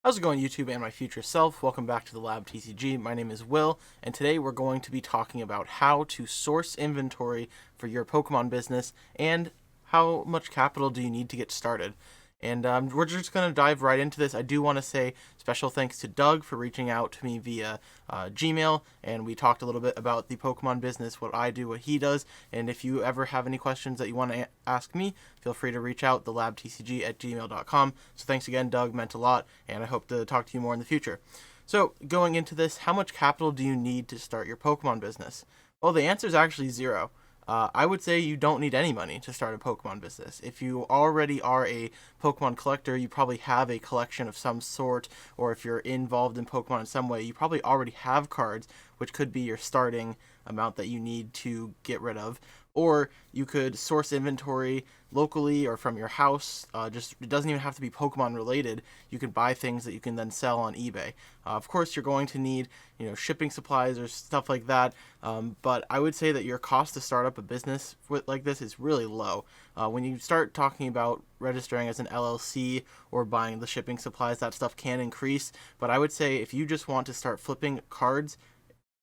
How's it going, YouTube and my future self? Welcome back to the Lab TCG. My name is Will, and today we're going to be talking about how to source inventory for your Pokemon business and how much capital do you need to get started. And we're just going to dive right into this. I do want to say special thanks to Doug for reaching out to me via Gmail, and we talked a little bit about the Pokemon business, what I do, what he does, and if you ever have any questions that you want to ask me, feel free to reach out, thelabtcg@gmail.com. So thanks again, Doug, meant a lot, and I hope to talk to you more in the future. So going into this, how much capital do you need to start your Pokemon business? Well, the answer is actually zero. I would say you don't need any money to start a Pokemon business. If you already are a Pokemon collector, you probably have a collection of some sort, or if you're involved in Pokemon in some way, you probably already have cards, which could be your starting amount that you need to get rid of. Or you could source inventory locally or from your house. It doesn't even have to be Pokemon related. You can buy things that you can then sell on eBay. Of course, you're going to need shipping supplies or stuff like that. But I would say that your cost to start up a business like this is really low. When you start talking about registering as an LLC or buying the shipping supplies, that stuff can increase. But I would say if you just want to start flipping cards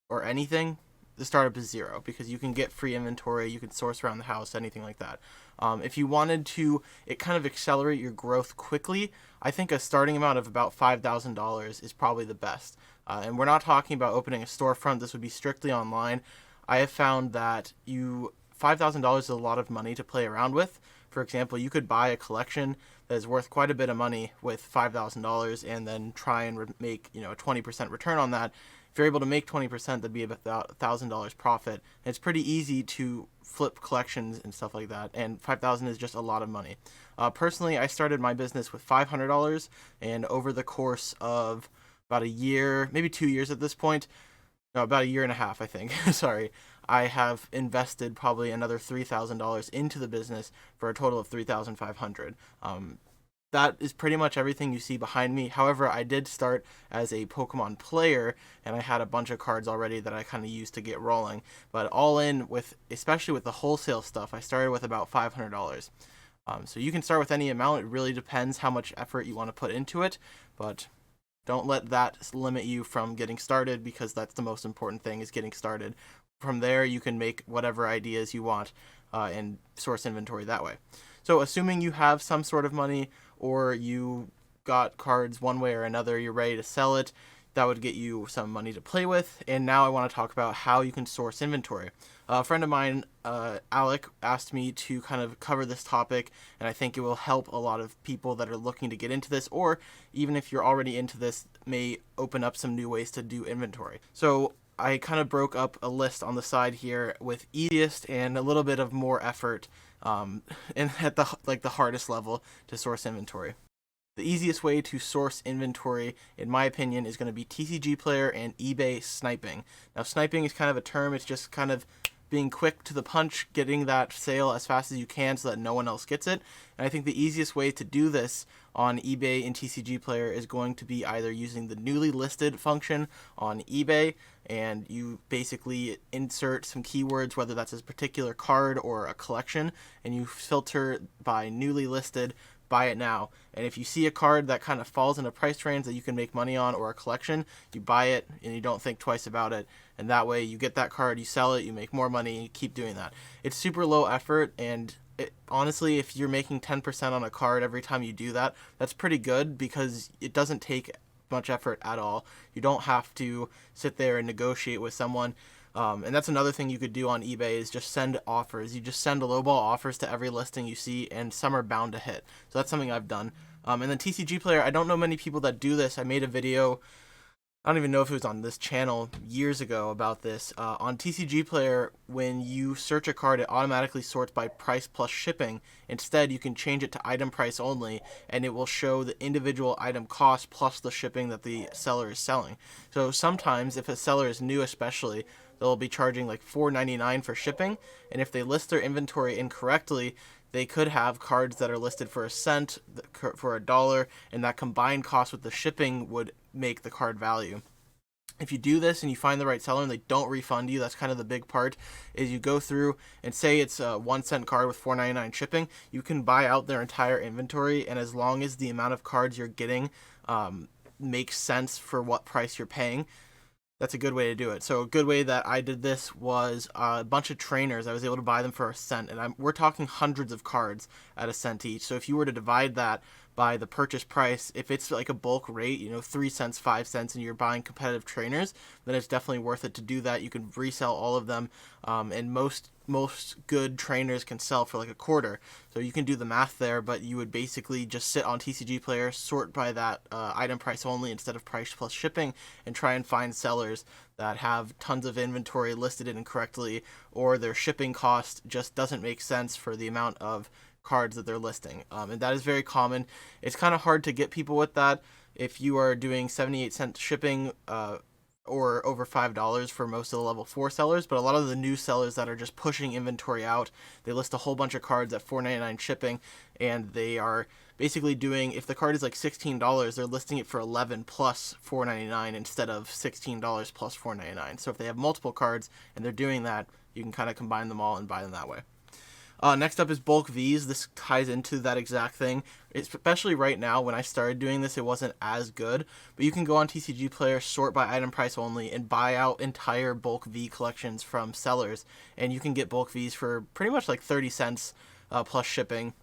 or anything, the startup is zero because you can get free inventory, you can source around the house, anything like that. If you wanted to kind of accelerate your growth quickly, I think a starting amount of about $5,000 is probably the best. And we're not talking about opening a storefront. This would be strictly online. I have found that $5,000 is a lot of money to play around with. For example, you could buy a collection that is worth quite a bit of money with $5,000 and then try and make a 20% return on that. If you're able to make 20%, that'd be about $1,000 profit. And it's pretty easy to flip collections and stuff like that, and $5,000 is just a lot of money. Personally, I started my business with $500, and over the course of about a year, maybe 2 years at this point, no, about a year and a half, I think, sorry, I have invested probably another $3,000 into the business for a total of $3,500. That is pretty much everything you see behind me. However, I did start as a Pokemon player, and I had a bunch of cards already that I kind of used to get rolling. But all in, especially with the wholesale stuff, I started with about $500. So you can start with any amount. It really depends how much effort you want to put into it, but don't let that limit you from getting started, because that's the most important thing, is getting started. From there, you can make whatever ideas you want and source inventory that way. So assuming you have some sort of money, or you got cards one way or another, you're ready to sell it, that would get you some money to play with. And now I want to talk about how you can source inventory. A friend of mine, Alec, asked me to kind of cover this topic, and I think it will help a lot of people that are looking to get into this, or even if you're already into this, may open up some new ways to do inventory. So I kind of broke up a list on the side here with easiest and a little bit of more effort, and at the hardest level to source inventory. The easiest way to source inventory, in my opinion, is going to be TCGPlayer and eBay sniping. Now, sniping is kind of a term. It's just kind of being quick to the punch, getting that sale as fast as you can so that no one else gets it. And I think the easiest way to do this on eBay and TCGPlayer is going to be either using the newly listed function on eBay, and you basically insert some keywords, whether that's a particular card or a collection, and you filter by newly listed, buy it now. And if you see a card that kind of falls in a price range that you can make money on, or a collection, you buy it and you don't think twice about it. And that way you get that card, you sell it, you make more money, and you keep doing that. It's super low effort, and honestly, if you're making 10% on a card every time you do that, that's pretty good, because it doesn't take much effort at all. You don't have to sit there and negotiate with someone. And that's another thing you could do on eBay, is just send offers. You just send lowball offers to every listing you see, and some are bound to hit. So that's something I've done. And then TCGPlayer, I don't know many people that do this. I made a video, I don't even know if it was on this channel, years ago about this. On TCGPlayer, when you search a card, it automatically sorts by price plus shipping. Instead, you can change it to item price only, and it will show the individual item cost plus the shipping that the seller is selling. So sometimes, if a seller is new especially, they'll be charging like $4.99 for shipping, and if they list their inventory incorrectly, they could have cards that are listed for a cent, for $1, and that combined cost with the shipping would make the card value. If you do this and you find the right seller and they don't refund you, that's kind of the big part, is you go through and say it's a 1 cent card with $4.99 shipping, you can buy out their entire inventory, and as long as the amount of cards you're getting makes sense for what price you're paying, that's a good way to do it. So a good way that I did this was a bunch of trainers. I was able to buy them for a cent, and we're talking hundreds of cards at a cent each. So if you were to divide that by the purchase price, if it's like a bulk rate, 3 cents, 5 cents, and you're buying competitive trainers, then it's definitely worth it to do that. You can resell all of them, and most good trainers can sell for like a quarter. So you can do the math there, but you would basically just sit on TCGPlayer, sort by that item price only instead of price plus shipping, and try and find sellers that have tons of inventory listed incorrectly, or their shipping cost just doesn't make sense for the amount of cards that they're listing. And that is very common. It's kind of hard to get people with that if you are doing 78-cent shipping, or over $5 for most of the level 4 sellers, but a lot of the new sellers that are just pushing inventory out, they list a whole bunch of cards at $4.99 shipping, and they are basically doing, if the card is like $16, they're listing it for $11 plus $4.99 instead of $16 plus $4.99. So if they have multiple cards and they're doing that, you can kind of combine them all and buy them that way. Next up is bulk Vs. This ties into that exact thing. Especially right now, when I started doing this, it wasn't as good. But you can go on TCGPlayer, sort by item price only, and buy out entire bulk V collections from sellers. And you can get bulk Vs for pretty much like 30 cents plus shipping.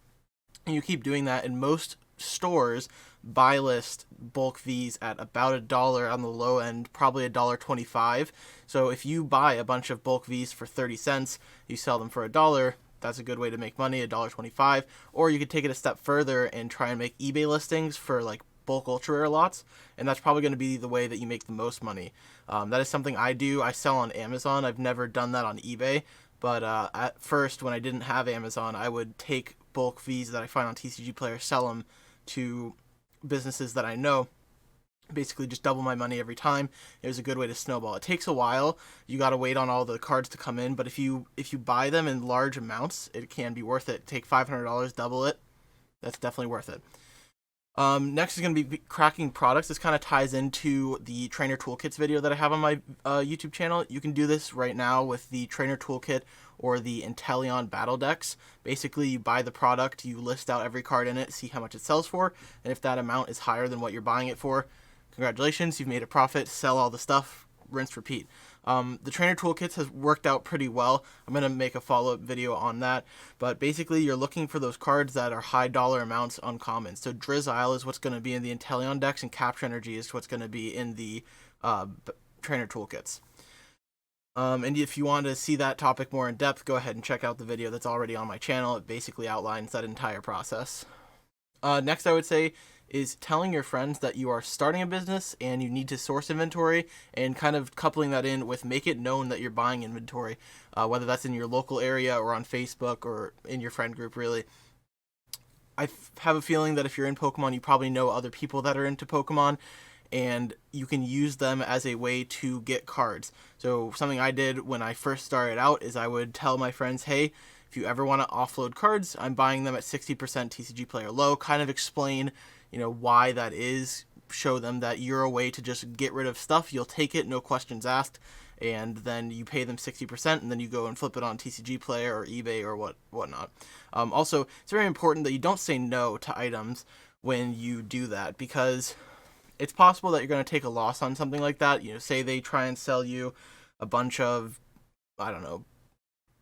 And you keep doing that, and most stores buy list bulk Vs at about $1 on the low end, probably $1.25. So if you buy a bunch of bulk Vs for 30 cents, you sell them for $1. That's a good way to make money, $1.25. Or you could take it a step further and try and make eBay listings for like bulk ultra rare lots, and that's probably going to be the way that you make the most money. That is something I do. I sell on Amazon. I've never done that on eBay, but at first, when I didn't have Amazon, I would take bulk Vs that I find on TCGPlayer, sell them to businesses that I know, basically just double my money every time. It was a good way to snowball. It takes a while. You got to wait on all the cards to come in, but if you buy them in large amounts, it can be worth it. Take $500, double it. That's definitely worth it. Next is going to be cracking products. This kind of ties into the trainer toolkits video that I have on my YouTube channel. You can do this right now with the trainer toolkit or the Inteleon battle decks. Basically, you buy the product, you list out every card in it, see how much it sells for, and if that amount is higher than what you're buying it for, congratulations, you've made a profit. Sell all the stuff, rinse, repeat. The trainer toolkits has worked out pretty well. I'm going to make a follow-up video on that. But basically, you're looking for those cards that are high dollar amounts uncommon. So Drizzile is what's going to be in the Inteleon decks, and Capture Energy is what's going to be in the trainer toolkits. And if you want to see that topic more in depth, go ahead and check out the video that's already on my channel. It basically outlines that entire process. Next, I would say, is telling your friends that you are starting a business and you need to source inventory, and kind of coupling that in with make it known that you're buying inventory, whether that's in your local area or on Facebook or in your friend group, really. I have a feeling that if you're in Pokemon, you probably know other people that are into Pokemon, and you can use them as a way to get cards. So something I did when I first started out is I would tell my friends, hey, if you ever want to offload cards, I'm buying them at 60% TCGPlayer low. Kind of explain, why that is. Show them that you're a way to just get rid of stuff. You'll take it, no questions asked, and then you pay them 60%, and then you go and flip it on TCGPlayer or eBay or whatnot. Also, it's very important that you don't say no to items when you do that, because it's possible that you're going to take a loss on something like that. Say they try and sell you a bunch of, I don't know,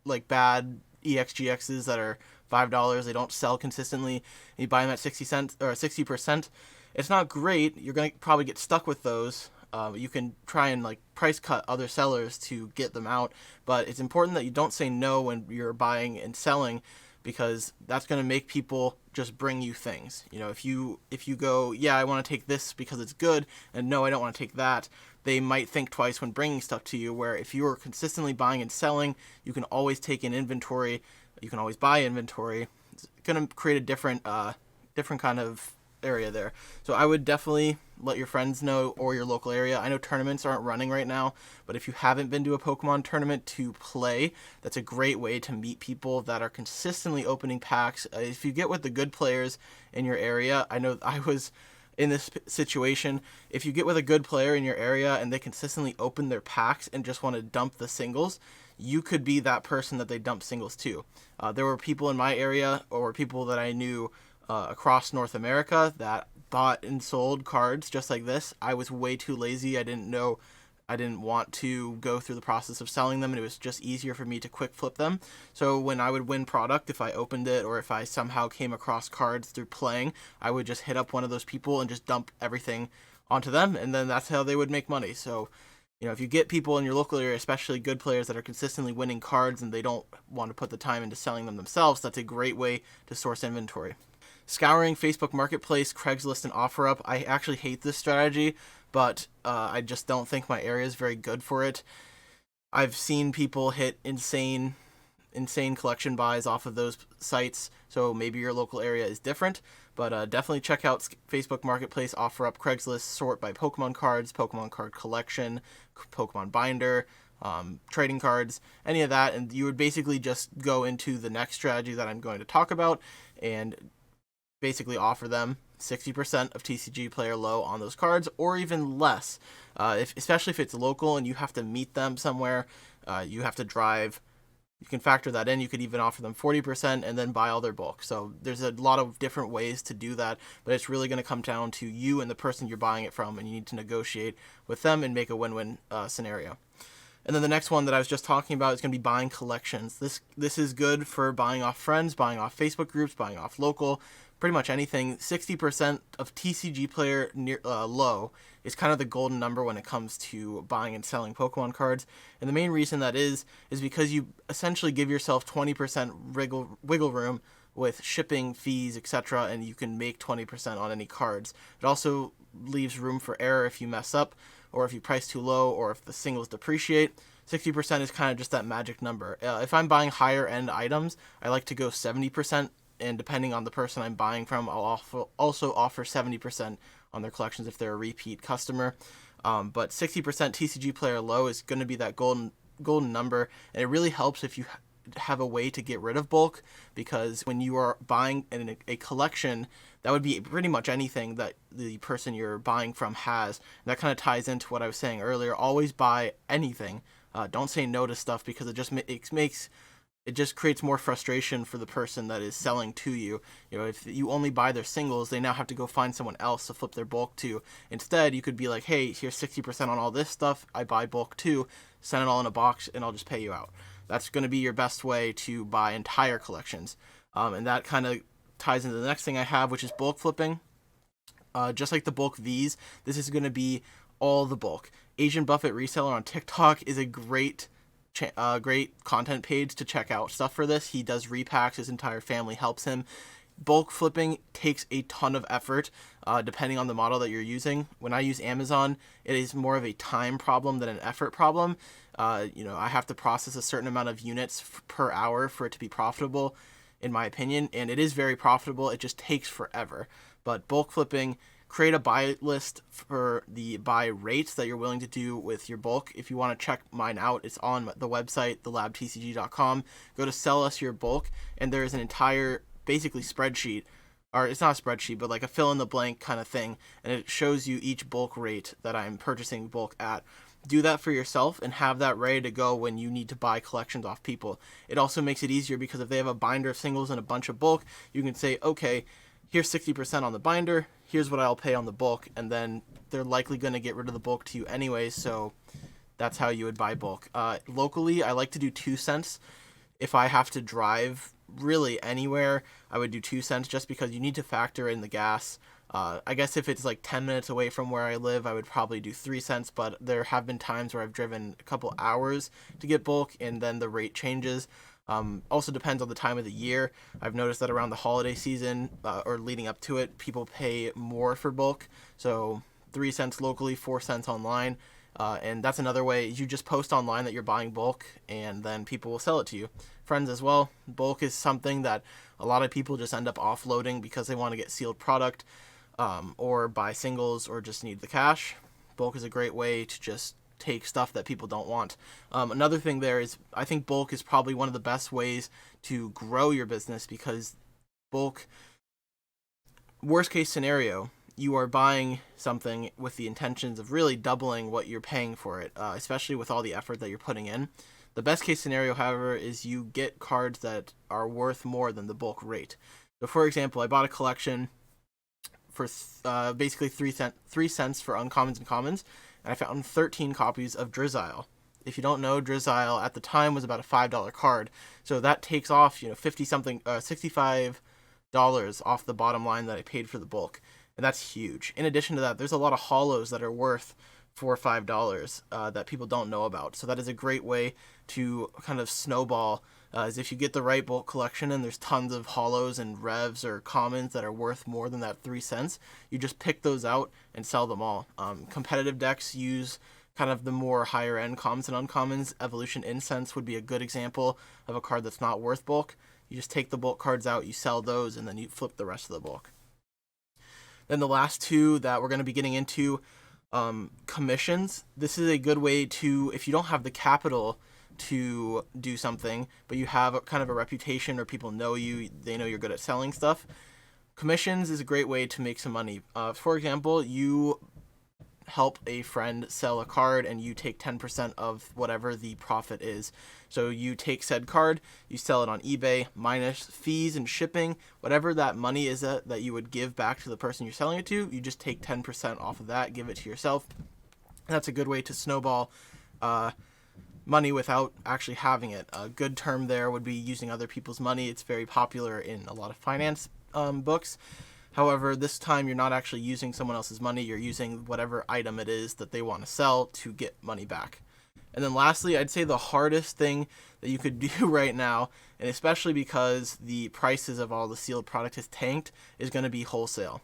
like bad EXGXs that are $5, they don't sell consistently, and you buy them at 60 cents or 60%. It's not great. You're going to probably get stuck with those. You can try and price cut other sellers to get them out, but it's important that you don't say no when you're buying and selling, because that's going to make people just bring you things. If you go, yeah, I want to take this because it's good, and no, I don't want to take that, they might think twice when bringing stuff to you, where if you are consistently buying and selling, you can always take in inventory, you can always buy inventory. It's going to create a different kind of area there. So I would definitely let your friends know, or your local area. I know tournaments aren't running right now, but if you haven't been to a Pokemon tournament to play, that's a great way to meet people that are consistently opening packs. If you get with the good players in your area, I know I was in this situation. If you get with a good player in your area and they consistently open their packs and just want to dump the singles, you could be that person that they dump singles to. There were people in my area, or people that I knew across North America, that bought and sold cards just like this. I was way too lazy. I didn't want to go through the process of selling them, and it was just easier for me to quick flip them. So when I would win product, if I opened it or if I somehow came across cards through playing, I would just hit up one of those people and just dump everything onto them, and then that's how they would make money. So, if you get people in your local area, especially good players that are consistently winning cards and they don't want to put the time into selling them themselves, that's a great way to source inventory. Scouring Facebook Marketplace, Craigslist, and OfferUp. I actually hate this strategy, but I just don't think my area is very good for it. I've seen people hit insane collection buys off of those sites, so maybe your local area is different, but definitely check out Facebook Marketplace, OfferUp, Craigslist, sort by Pokemon cards, Pokemon card collection, Pokemon binder, trading cards, any of that, and you would basically just go into the next strategy that I'm going to talk about and basically offer them 60% of TCG player low on those cards, or even less, especially if it's local and you have to meet them somewhere, you have to drive. You can factor that in. You could even offer them 40% and then buy all their bulk. So there's a lot of different ways to do that, but it's really going to come down to you and the person you're buying it from, and you need to negotiate with them and make a win-win scenario. And then the next one that I was just talking about is going to be buying collections. This is good for buying off friends, buying off Facebook groups, buying off local, pretty much anything. 60% of TCG player low is kind of the golden number when it comes to buying and selling Pokemon cards. And the main reason that is because you essentially give yourself 20% wiggle room with shipping fees, etc., and you can make 20% on any cards. It also leaves room for error if you mess up, or if you price too low, or if the singles depreciate. 60% is kind of just that magic number. If I'm buying higher end items, I like to go 70%, and depending on the person I'm buying from, I'll also offer 70% on their collections if they're a repeat customer. But 60% TCG player low is going to be that golden number, and it really helps if you have a way to get rid of bulk, because when you are buying a collection, that would be pretty much anything that the person you're buying from has. And that kind of ties into what I was saying earlier. Always buy anything. Don't say no to stuff, because it just creates more frustration for the person that is selling to you. If you only buy their singles, they now have to go find someone else to flip their bulk to. Instead, you could be like, hey, here's 60% on all this stuff. I buy bulk too. Send it all in a box, and I'll just pay you out. That's going to be your best way to buy entire collections. And that kind of ties into the next thing I have, which is bulk flipping. Just like the bulk Vs, this is going to be all the bulk. Asian Buffett Reseller on TikTok is a great content page to check out stuff for this. He does repacks. His entire family helps him. Bulk flipping takes a ton of effort, depending on the model that you're using. When I use Amazon, it is more of a time problem than an effort problem. I have to process a certain amount of units per hour for it to be profitable, in my opinion, and it is very profitable. It just takes forever. But bulk flipping, create a buy list for the buy rates that you're willing to do with your bulk. If you want to check mine out, it's on the website, thelabtcg.com. Go to sell us your bulk, and there's an entire basically spreadsheet, or it's not a spreadsheet, but like a fill in the blank kind of thing, and it shows you each bulk rate that I'm purchasing bulk at. Do that for yourself and have that ready to go when you need to buy collections off people. It also makes it easier, because if they have a binder of singles and a bunch of bulk, you can say, okay, here's 60% on the binder, here's what I'll pay on the bulk, and then they're likely going to get rid of the bulk to you anyway, so that's how you would buy bulk. Locally, I like to do 2 cents. If I have to drive really anywhere, I would do 2 cents, just because you need to factor in the gas. I guess if it's like 10 minutes away from where I live, I would probably do 3 cents, but there have been times where I've driven a couple hours to get bulk, and then the rate changes. Also depends on the time of the year. I've noticed that around the holiday season, or leading up to it, people pay more for bulk. So 3 cents locally, 4 cents online. And that's another way. You just post online that you're buying bulk, and then people will sell it to you. Friends as well. Bulk is something that a lot of people just end up offloading because they want to get sealed product, or buy singles, or just need the cash. Bulk is a great way to just take stuff that people don't want. Another thing there is, I think bulk is probably one of the best ways to grow your business, because bulk, worst case scenario, you are buying something with the intentions of really doubling what you're paying for it, especially with all the effort that you're putting in. The best case scenario, however, is you get cards that are worth more than the bulk rate. So for example, I bought a collection for basically 3 cents for uncommons and commons, and I found 13 copies of Drizzile. If you don't know, Drizzile at the time was about a $5 card, so that takes off 65 dollars off the bottom line that I paid for the bulk, and that's huge. In addition to that, there's a lot of holos that are worth $4 or $5 that people don't know about. So that is a great way to kind of snowball. Is if you get the right bulk collection and there's tons of holos and revs or commons that are worth more than that 3 cents, you just pick those out and sell them all. Competitive decks use kind of the more higher end commons and uncommons. Evolution Incense would be a good example of a card that's not worth bulk. You just take the bulk cards out, you sell those, and then you flip the rest of the bulk. Then the last two that we're going to be getting into, commissions. This is a good way to, if you don't have the capital to do something, but you have kind of a reputation or people know you, they know you're good at selling stuff. Commissions is a great way to make some money. For example, you help a friend sell a card and you take 10% of whatever the profit is. So you take said card, you sell it on eBay, minus fees and shipping, whatever that money is that you would give back to the person you're selling it to, you just take 10% off of that, give it to yourself. That's a good way to snowball money without actually having it. A good term there would be using other people's money. It's very popular in a lot of finance books. However, this time you're not actually using someone else's money, you're using whatever item it is that they want to sell to get money back. And then lastly, I'd say the hardest thing that you could do right now, and especially because the prices of all the sealed product has tanked, is going to be wholesale.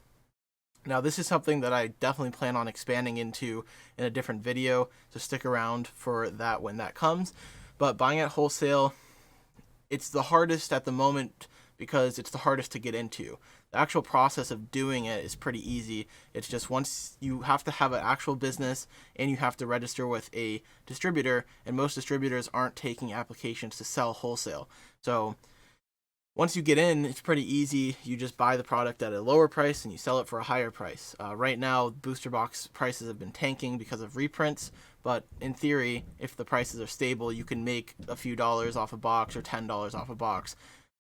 Now, this is something that I definitely plan on expanding into in a different video, so stick around for that when that comes. But buying at wholesale, it's the hardest at the moment because it's the hardest to get into. The actual process of doing it is pretty easy. It's just once you have to have an actual business and you have to register with a distributor, and most distributors aren't taking applications to sell wholesale. So once you get in, it's pretty easy. You just buy the product at a lower price and you sell it for a higher price. Right now, booster box prices have been tanking because of reprints, but in theory, if the prices are stable, you can make a few dollars off a box or $10 off a box.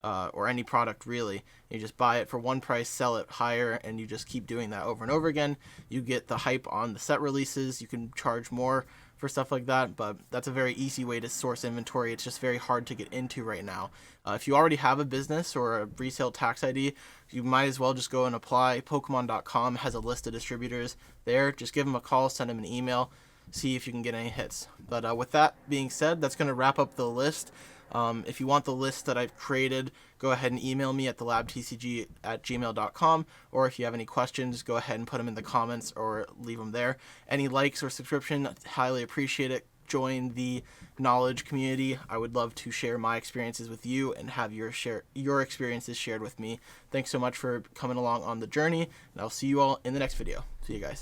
Or any product really. You just buy it for one price, sell it higher, and you just keep doing that over and over again. You get the hype on the set releases. You can charge more for stuff like that, but that's a very easy way to source inventory. It's just very hard to get into right now. If you already have a business or a resale tax ID, you might as well just go and apply. Pokemon.com has a list of distributors there. Just give them a call, send them an email, see if you can get any hits. But with that being said, that's going to wrap up the list. If you want the list that I've created, go ahead and email me at thelabtcg@gmail.com, or if you have any questions, go ahead and put them in the comments or leave them there. Any likes or subscription, highly appreciate it. Join the knowledge community. I would love to share my experiences with you and have your experiences shared with me. Thanks so much for coming along on the journey, and I'll see you all in the next video. See you guys.